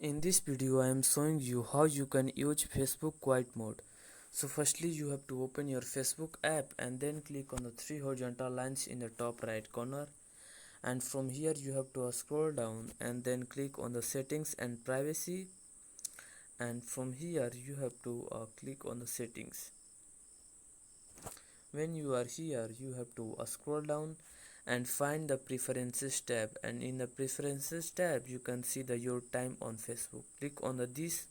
In this video I am showing you how you can use Facebook quiet mode. So firstly you have to open your Facebook app and then click on the three horizontal lines in the top right corner, and from here you have to scroll down and then click on the settings and privacy, and from here you have to click on the settings. When you are here you have to scroll down and find the preferences tab, and in the preferences tab you can see the your time on Facebook. Click on the this,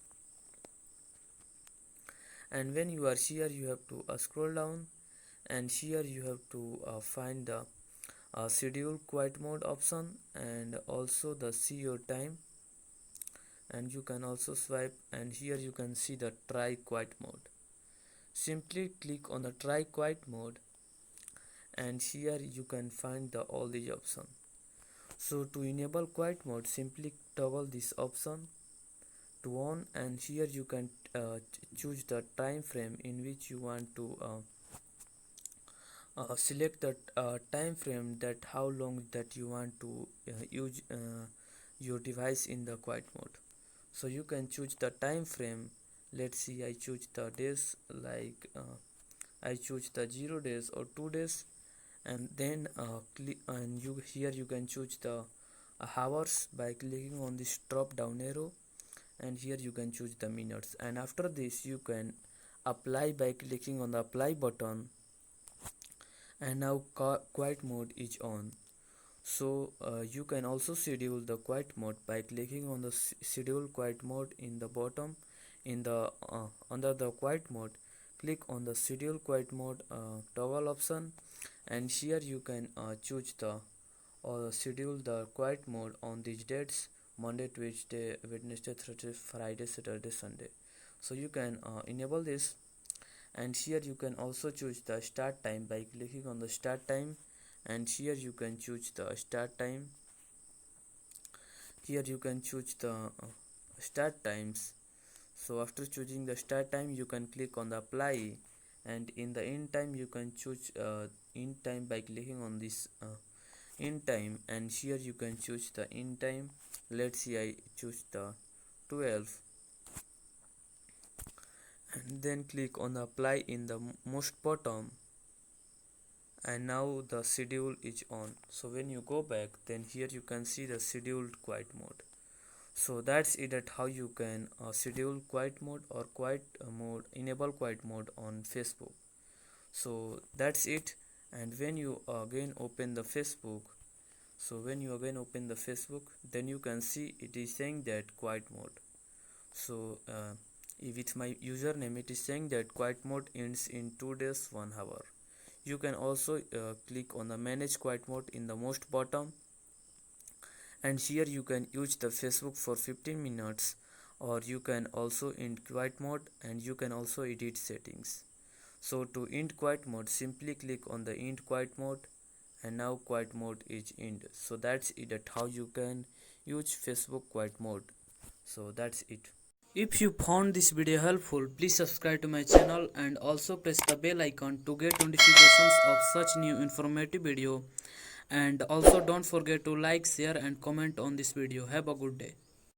and when you are here you have to scroll down, and here you have to find the schedule quiet mode option and also the see your time, and you can also swipe, and here you can see the try quiet mode. Simply click on the try quiet mode, and here you can find the all these options. So to enable quiet mode, simply toggle this option to on, and here you can choose the time frame in which you want to select the time frame, that how long that you want to use your device in the quiet mode. So you can choose the time frame. Let's see, I choose the days, like I choose the 0 days or 2 days, and then click, and you here you can choose the hours by clicking on this drop down arrow, and here you can choose the minutes, and after this you can apply by clicking on the apply button, and now quiet mode is on. So you can also schedule the quiet mode by clicking on the schedule quiet mode in the bottom, in the under the quiet mode. Click on the schedule quiet mode toggle option, and here you can choose the or schedule the quiet mode on these dates: Monday, Tuesday, Wednesday, Thursday, Friday, Saturday, Sunday. So you can enable this, and here you can also choose the start time by clicking on the start time, and here you can choose the start time. Here you can choose the start times. So after choosing the start time you can click on the apply, and in the end time you can choose end time by clicking on this end time, and here you can choose the end time. Let's see, I choose the 12, and then click on the apply in the most bottom, and now the schedule is on. So when you go back, then here you can see the scheduled quiet mode. So that's it, at how you can schedule quiet mode or quiet mode, enable quiet mode on Facebook. So that's it. And when you again open the Facebook, so when you again open the Facebook, then you can see it is saying that quiet mode. So with my username it is saying that quiet mode ends in 2 days 1 hour. You can also click on the manage quiet mode in the most bottom, and here you can use the Facebook for 15 minutes, or you can also end quiet mode, and you can also edit settings. So to end quiet mode, simply click on the end quiet mode, and now quiet mode is end. So that's it, at how you can use Facebook quiet mode. So that's it. If you found this video helpful, please subscribe to my channel and also press the bell icon to get notifications of such new informative video. And also don't forget to like, share and comment on this video. Have a good day.